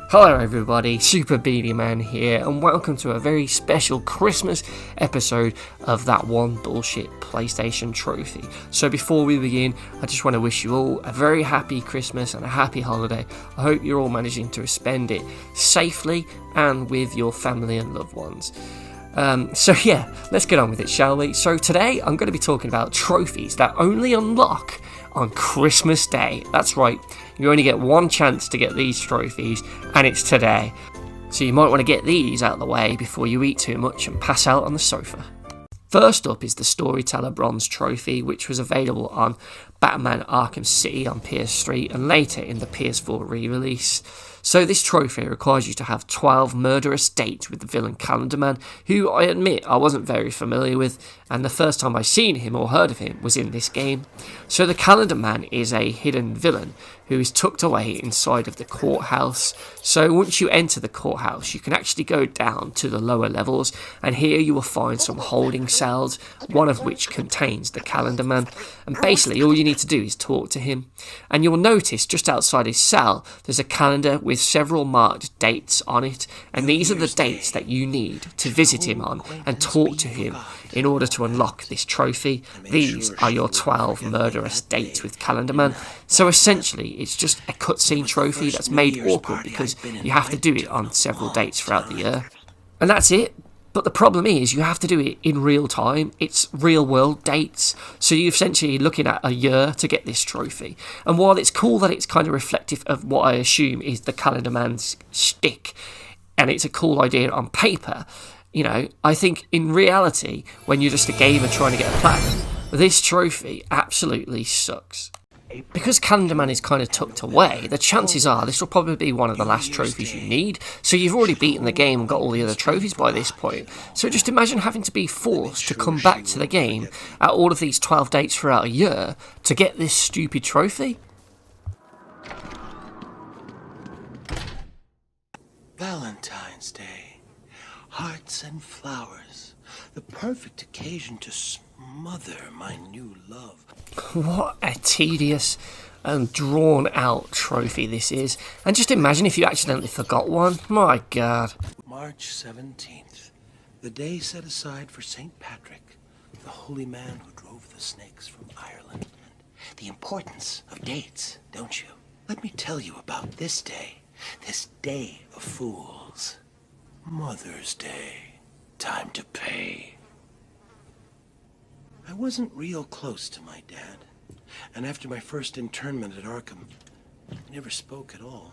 Hello everybody, Super Beanie Man here, and welcome to a very special Christmas episode of That One Bullshit PlayStation Trophy. So before we begin, I just want to wish you all a very happy Christmas and a happy holiday. I hope you're all managing to spend it safely and with your family and loved ones. So yeah, let's get on with it, shall we? So today I'm going to be talking about trophies that only unlock on Christmas Day. That's right, you only get one chance to get these trophies, and it's today. So you might want to get these out of the way before you eat too much and pass out on the sofa. First up is the Storyteller Bronze Trophy, which was available on Batman Arkham City on PS3 and later in the PS4 re-release. So this trophy requires you to have 12 murderous dates with the villain Calendar Man, who I admit I wasn't very familiar with, and the first time I seen him or heard of him was in this game. So the Calendar Man is a hidden villain who is tucked away inside of the courthouse. So once you enter the courthouse, you can actually go down to the lower levels, and here you will find some holding cells, one of which contains the Calendar Man, and basically all you need to do is talk to him. And you'll notice just outside his cell there's a calendar with several marked dates on it, and these are the dates that you need to visit him on and talk to him in order to unlock this trophy. These are your 12 murderous dates with Calendar Man. So essentially it's just a cutscene trophy that's made awkward because you have to do it on several dates throughout the year. And that's it. But the problem is you have to do it in real time. It's real world dates. So you're essentially looking at a year to get this trophy. And while it's cool that it's kind of reflective of what I assume is the Calendar Man's shtick, and it's a cool idea on paper, you know, I think in reality, when you're just a gamer trying to get a platinum, this trophy absolutely sucks. Because Calendar Man is kind of tucked away, the chances are this will probably be one of the last trophies you need, so you've already beaten the game and got all the other trophies by this point. So just imagine having to be forced to come back to the game at all of these 12 dates throughout a year to get this stupid trophy. Valentine's Day. Hearts and flowers. The perfect occasion to smother my new love. What a tedious and drawn out trophy this is. And just imagine if you accidentally forgot one. My God. March 17th. The day set aside for St. Patrick, the holy man who drove the snakes from Ireland. And the importance of dates, don't you? Let me tell you about this day. This day of fools. Mother's Day. Time to pay. I wasn't real close to my dad, and after my first internment at Arkham, I never spoke at all.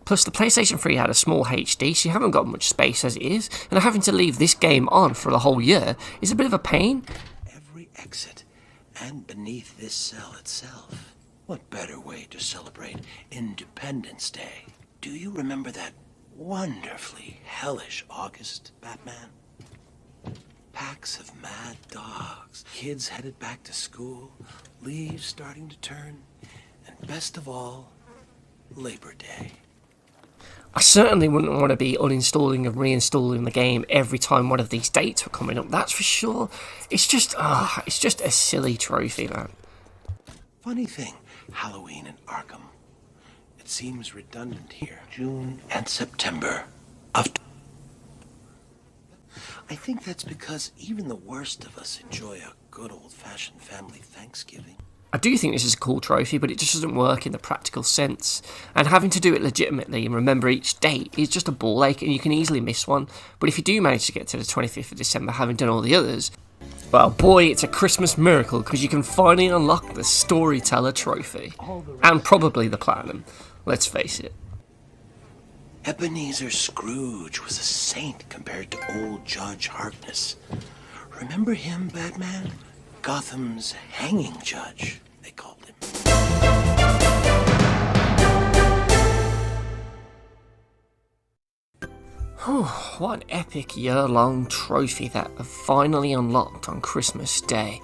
Plus the PlayStation 3 had a small HD, so you haven't got much space as it is, and having to leave this game on for the whole year is a bit of a pain. Every exit, and beneath this cell itself. What better way to celebrate Independence Day? Do you remember that wonderfully hellish August, Batman? Packs of mad dogs, kids headed back to school, leaves starting to turn, and best of all, Labor Day. I certainly wouldn't want to be uninstalling and reinstalling the game every time one of these dates were coming up, that's for sure. It's just a silly trophy, man. Funny thing, Halloween in Arkham. It seems redundant here. June and September of... I think that's because even the worst of us enjoy a good old-fashioned family Thanksgiving. I do think this is a cool trophy, but it just doesn't work in the practical sense. And having to do it legitimately and remember each date is just a ball ache, and you can easily miss one. But if you do manage to get to the 25th of December having done all the others, well boy, it's a Christmas miracle because you can finally unlock the Storyteller Trophy. And probably the Platinum, let's face it. Ebenezer Scrooge was a saint compared to old Judge Harkness. Remember him, Batman? Gotham's hanging judge, they called him. What an epic year-long trophy that I've finally unlocked on Christmas Day.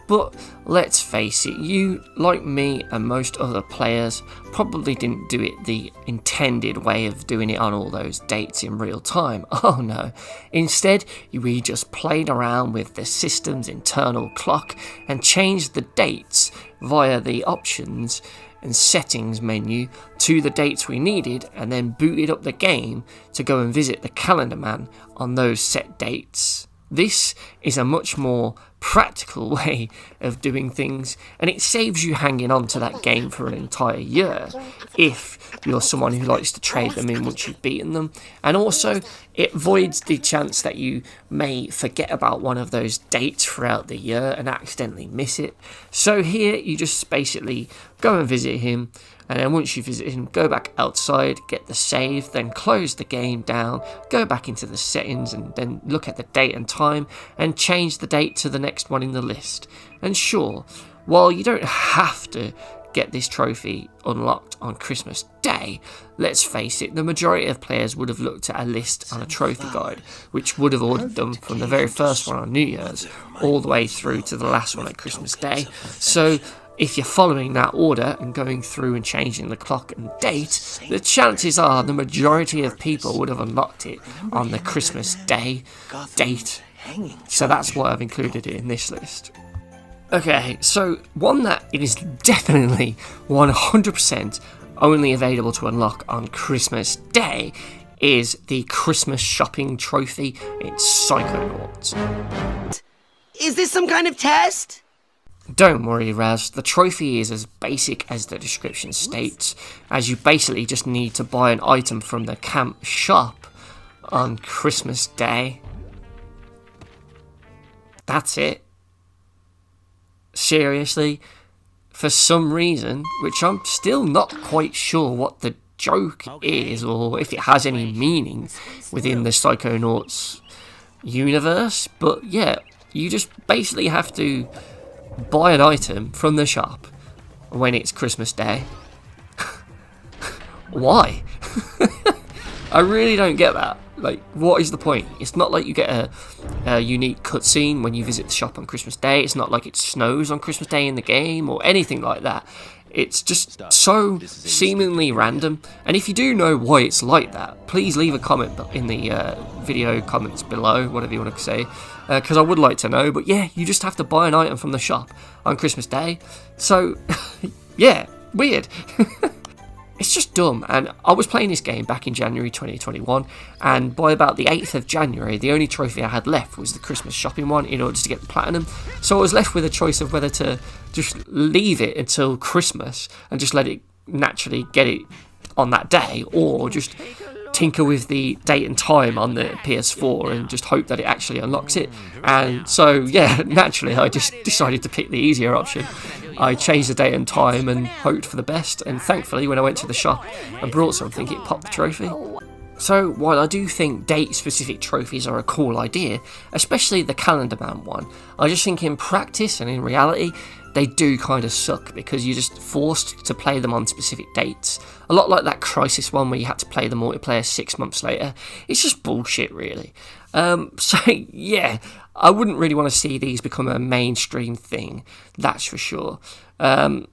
But let's face it, you, like me and most other players, probably didn't do it the intended way of doing it on all those dates in real time. Oh no. Instead, we just played around with the system's internal clock and changed the dates via the options and settings menu to the dates we needed, and then booted up the game to go and visit the calendar man on those set dates. This is a much more practical way of doing things, and it saves you hanging on to that game for an entire year if you're someone who likes to trade them in once you've beaten them. And also it avoids the chance that you may forget about one of those dates throughout the year and accidentally miss it. So here you just basically go and visit him, and then once you visit him, go back outside, get the save, then close the game down, go back into the settings and then look at the date and time and change the date to the next one in the list. And sure, while you don't have to get this trophy unlocked on Christmas Day, let's face it, the majority of players would have looked at a list on a trophy guide, which would have ordered them from the very first one on New Year's all the way through to the last one at Christmas Day. So if you're following that order and going through and changing the clock and date, the chances are the majority of people would have unlocked it on the Christmas Day date. So that's why I've included it in this list. Okay, so one that is definitely 100% only available to unlock on Christmas Day is the Christmas shopping trophy in Psychonauts. Is this some kind of test? Don't worry, Raz, the trophy is as basic as the description states, as you basically just need to buy an item from the camp shop on Christmas Day. That's it. Seriously, for some reason, which I'm still not quite sure what the joke is, or if it has any meaning within the Psychonauts universe, but yeah, you just basically have to buy an item from the shop when it's Christmas Day. Why? I really don't get that. Like, what is the point? It's not like you get a unique cutscene when you visit the shop on Christmas Day. It's not like it snows on Christmas Day in the game or anything like that. It's just so seemingly random. And if you do know why it's like that, please leave a comment in the video comments below, whatever you want to say, because I would like to know. But yeah, you just have to buy an item from the shop on Christmas Day. So, yeah, weird. It's just dumb, and I was playing this game back in January 2021, and by about the 8th of January, the only trophy I had left was the Christmas shopping one in order to get the platinum, so I was left with a choice of whether to just leave it until Christmas and just let it naturally get it on that day, or just tinker with the date and time on the PS4 and just hope that it actually unlocks it. And so, yeah, naturally I just decided to pick the easier option. I changed the date and time and hoped for the best, and thankfully when I went to the shop and brought something, it popped the trophy. So while I do think date-specific trophies are a cool idea, especially the Calendar Man one, I just think in practice and in reality, they do kind of suck because you're just forced to play them on specific dates. A lot like that Crisis one where you had to play the multiplayer 6 months later. It's just bullshit, really. So yeah, I wouldn't really want to see these become a mainstream thing, that's for sure. And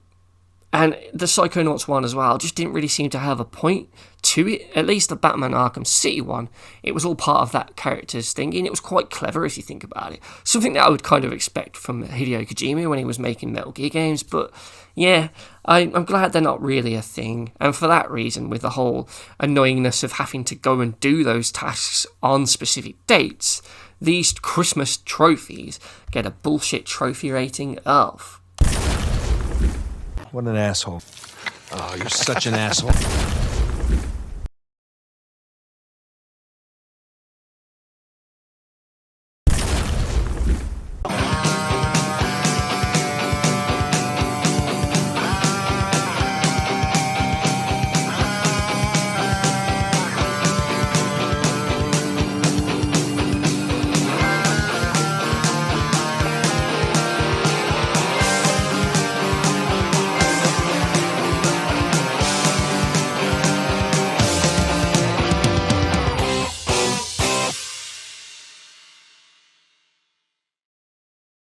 the Psychonauts one as well just didn't really seem to have a point to it. At least the Batman Arkham City one, it was all part of that character's thing, and it was quite clever if you think about it. Something that I would kind of expect from Hideo Kojima when he was making Metal Gear games, but yeah, I'm glad they're not really a thing. And for that reason, with the whole annoyingness of having to go and do those tasks on specific dates, these Christmas trophies get a bullshit trophy rating of... What an asshole. Oh, you're such an asshole.